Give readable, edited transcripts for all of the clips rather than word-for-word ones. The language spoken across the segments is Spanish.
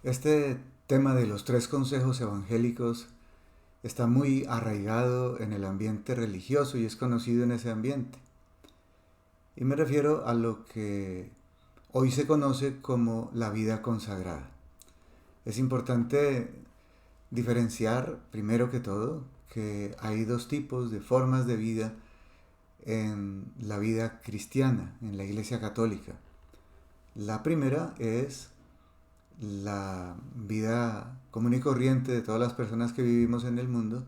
Este tema de los tres consejos evangélicos está muy arraigado en el ambiente religioso y es conocido en ese ambiente. Y me refiero a lo que hoy se conoce como la vida consagrada. Es importante diferenciar, primero que todo, que hay dos tipos de formas de vida en la vida cristiana, en la Iglesia Católica. La primera es la vida común y corriente de todas las personas que vivimos en el mundo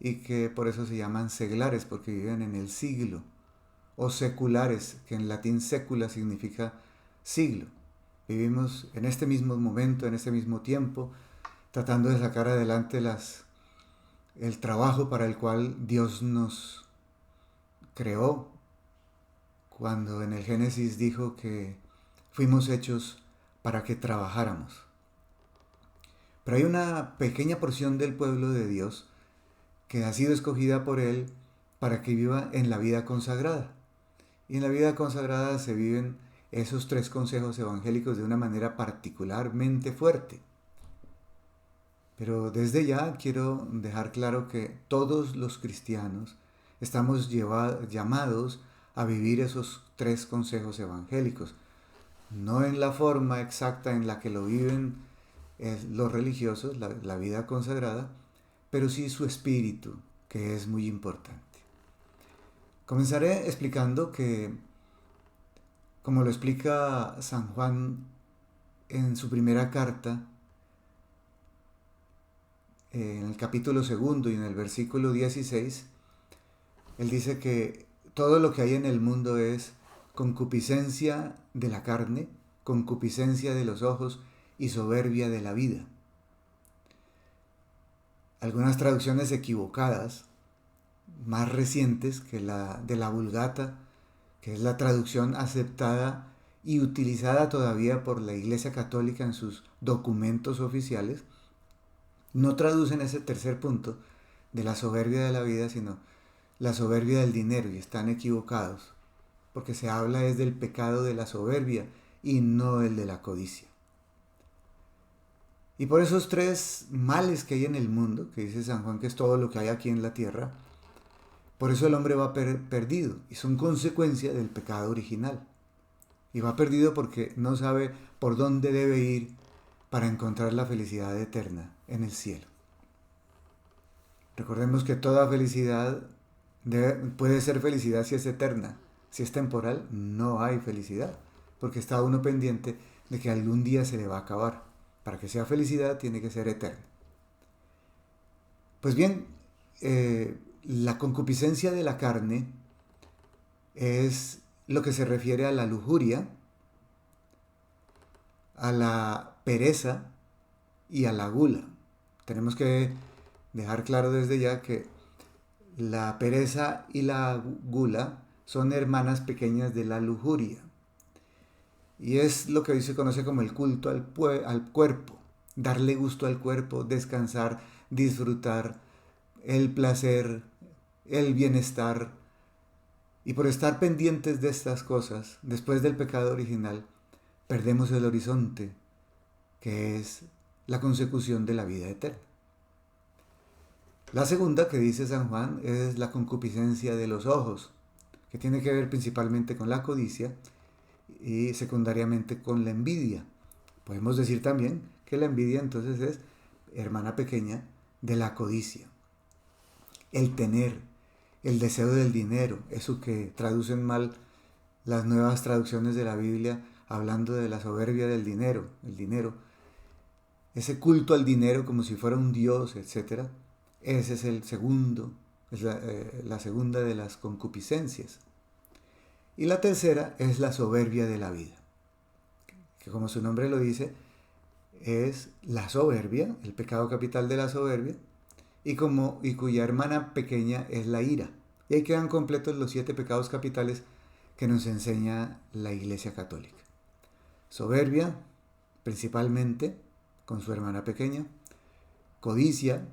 y que por eso se llaman seglares, porque viven en el siglo, o seculares, que en latín secula significa siglo. Vivimos en este mismo momento, en este mismo tiempo, tratando de sacar adelante el trabajo para el cual Dios nos creó, cuando en el Génesis dijo que fuimos hechos para que trabajáramos. Pero hay una pequeña porción del pueblo de Dios que ha sido escogida por Él para que viva en la vida consagrada. Y en la vida consagrada se viven esos tres consejos evangélicos de una manera particularmente fuerte. Pero desde ya quiero dejar claro que todos los cristianos estamos llamados a vivir esos tres consejos evangélicos. No en la forma exacta en la que lo viven los religiosos, la vida consagrada, pero sí su espíritu, que es muy importante. Comenzaré explicando que, como lo explica San Juan en su primera carta, en el capítulo segundo y en el versículo 16, él dice que todo lo que hay en el mundo es concupiscencia de la carne, concupiscencia de los ojos y soberbia de la vida. Algunas traducciones equivocadas, más recientes que la de la Vulgata, que es la traducción aceptada y utilizada todavía por la Iglesia Católica en sus documentos oficiales, no traducen ese tercer punto de la soberbia de la vida, sino la soberbia del dinero, y están equivocados, porque se habla es del pecado de la soberbia y no el de la codicia. Y por esos tres males que hay en el mundo, que dice San Juan que es todo lo que hay aquí en la tierra, por eso el hombre va perdido, y son consecuencia del pecado original. Y va perdido porque no sabe por dónde debe ir para encontrar la felicidad eterna en el cielo. Recordemos que toda felicidad puede ser felicidad si es eterna. Si es temporal, no hay felicidad, porque está uno pendiente de que algún día se le va a acabar. Para que sea felicidad tiene que ser eterna. Pues bien, la concupiscencia de la carne es lo que se refiere a la lujuria, a la pereza y a la gula. Tenemos que dejar claro desde ya que la pereza y la gula son hermanas pequeñas de la lujuria. Y es lo que hoy se conoce como el culto al cuerpo. Darle gusto al cuerpo, descansar, disfrutar, el placer, el bienestar. Y por estar pendientes de estas cosas, después del pecado original, perdemos el horizonte, que es la consecución de la vida eterna. La segunda que dice San Juan es la concupiscencia de los ojos, que tiene que ver principalmente con la codicia y secundariamente con la envidia. Podemos decir también que la envidia entonces es hermana pequeña de la codicia. El tener, el deseo del dinero, eso que traducen mal las nuevas traducciones de la Biblia hablando de la soberbia del dinero, el dinero, ese culto al dinero como si fuera un dios, etcétera. Ese es el segundo, es la segunda de las concupiscencias. Y la tercera es la soberbia de la vida, que como su nombre lo dice, es la soberbia, el pecado capital de la soberbia, y cuya hermana pequeña es la ira. Y ahí quedan completos los 7 pecados capitales que nos enseña la Iglesia Católica. Soberbia, principalmente, con su hermana pequeña, codicia,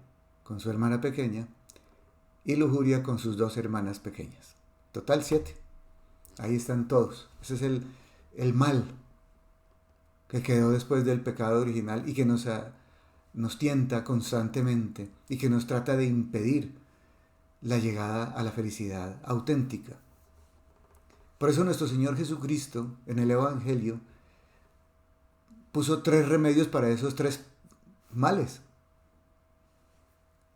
con su hermana pequeña, y lujuria con sus 2 hermanas pequeñas. Total 7. Ahí están todos. Ese es el mal que quedó después del pecado original y que nos tienta constantemente y que nos trata de impedir la llegada a la felicidad auténtica. Por eso nuestro Señor Jesucristo en el Evangelio puso 3 remedios para esos 3 males.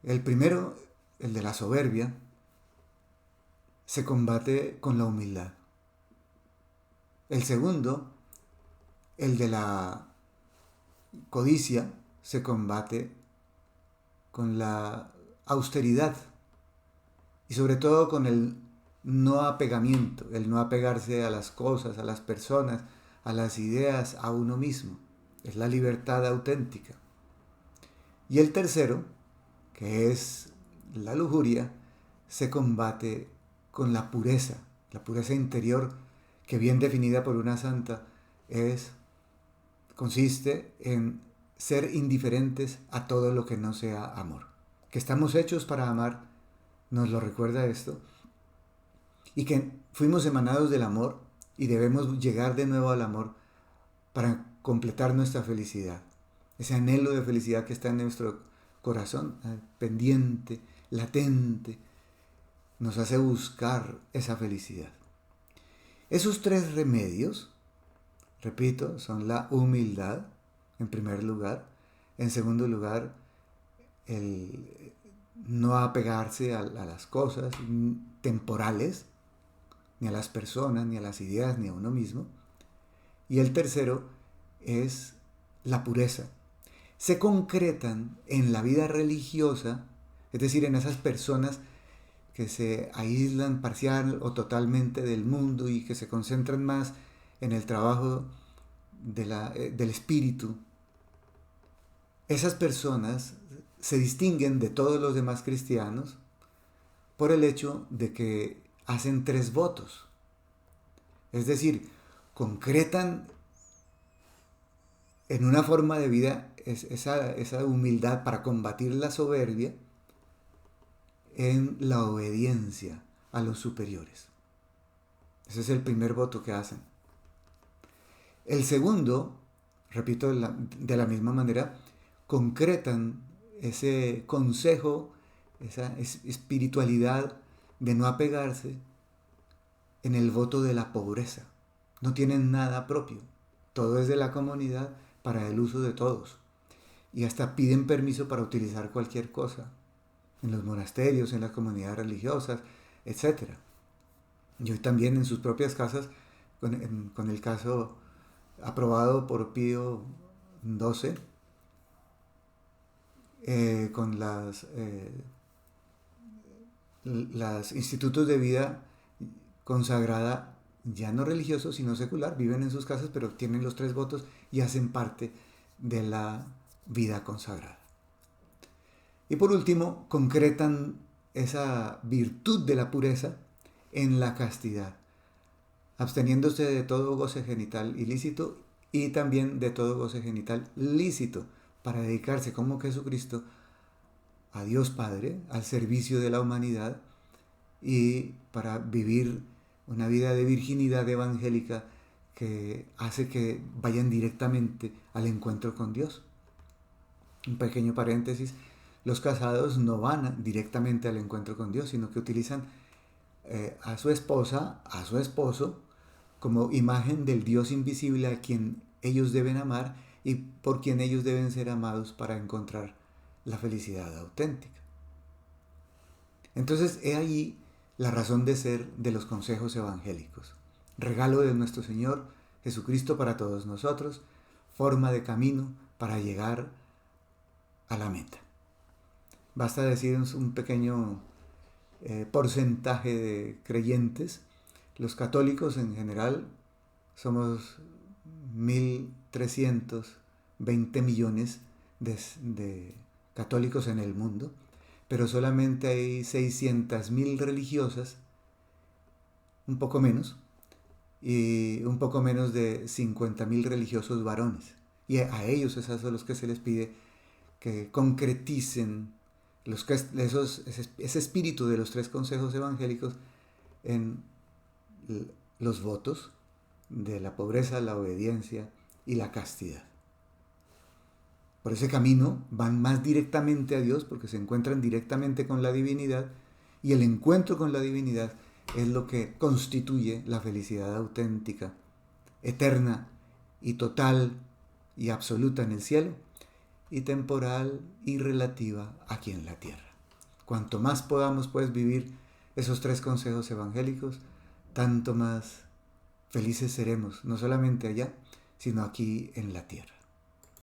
El primero, el de la soberbia, se combate con la humildad. El segundo, el de la codicia, se combate con la austeridad y sobre todo con el no apegamiento, el no apegarse a las cosas, a las personas, a las ideas, a uno mismo. Es la libertad auténtica. Y el tercero, que es la lujuria, se combate con la pureza interior, que bien definida por una santa consiste en ser indiferentes a todo lo que no sea amor. Que estamos hechos para amar, nos lo recuerda esto, y que fuimos emanados del amor y debemos llegar de nuevo al amor para completar nuestra felicidad. Ese anhelo de felicidad que está en nuestro corazón, pendiente, latente, nos hace buscar esa felicidad. Esos 3 remedios, repito, son la humildad, en primer lugar. En segundo lugar, el no apegarse a las cosas temporales, ni a las personas, ni a las ideas, ni a uno mismo. Y el tercero es la pureza. Se concretan en la vida religiosa, es decir, en esas personas que se aíslan parcial o totalmente del mundo y que se concentran más en el trabajo del espíritu. Esas personas se distinguen de todos los demás cristianos por el hecho de que hacen 3 votos. Es decir, concretan en una forma de vida esa humildad para combatir la soberbia en la obediencia a los superiores. Ese es el primer voto que hacen. El segundo, repito, de la misma manera, concretan ese consejo, esa espiritualidad de no apegarse en el voto de la pobreza. No tienen nada propio. Todo es de la comunidad para el uso de todos. Y hasta piden permiso para utilizar cualquier cosa. En los monasterios, en las comunidades religiosas, etc. Y hoy también en sus propias casas, con el caso aprobado por Pío XII, con las institutos de vida consagrada, ya no religioso, sino secular, viven en sus casas, pero tienen los 3 votos y hacen parte de la vida consagrada. Y por último, concretan esa virtud de la pureza en la castidad, absteniéndose de todo goce genital ilícito y también de todo goce genital lícito, para dedicarse como Jesucristo a Dios Padre, al servicio de la humanidad y para vivir una vida de virginidad evangélica que hace que vayan directamente al encuentro con Dios. Un pequeño paréntesis, los casados no van directamente al encuentro con Dios, sino que utilizan a su esposa, a su esposo, como imagen del Dios invisible a quien ellos deben amar y por quien ellos deben ser amados para encontrar la felicidad auténtica. Entonces, he ahí la razón de ser de los consejos evangélicos. Regalo de nuestro Señor Jesucristo para todos nosotros, forma de camino para llegar a la meta. Basta decir un pequeño porcentaje de creyentes. Los católicos en general somos 1.320 millones de católicos en el mundo, pero solamente hay 600.000 religiosas, un poco menos, y un poco menos de 50.000 religiosos varones. Y a ellos es a los que se les pide que concreticen ese espíritu de los 3 consejos evangélicos en los votos de la pobreza, la obediencia y la castidad. Por ese camino van más directamente a Dios porque se encuentran directamente con la divinidad, y el encuentro con la divinidad es lo que constituye la felicidad auténtica, eterna y total y absoluta en el cielo, y temporal y relativa aquí en la tierra. Cuanto más podamos pues vivir esos 3 consejos evangélicos, tanto más felices seremos, no solamente allá, sino aquí en la tierra.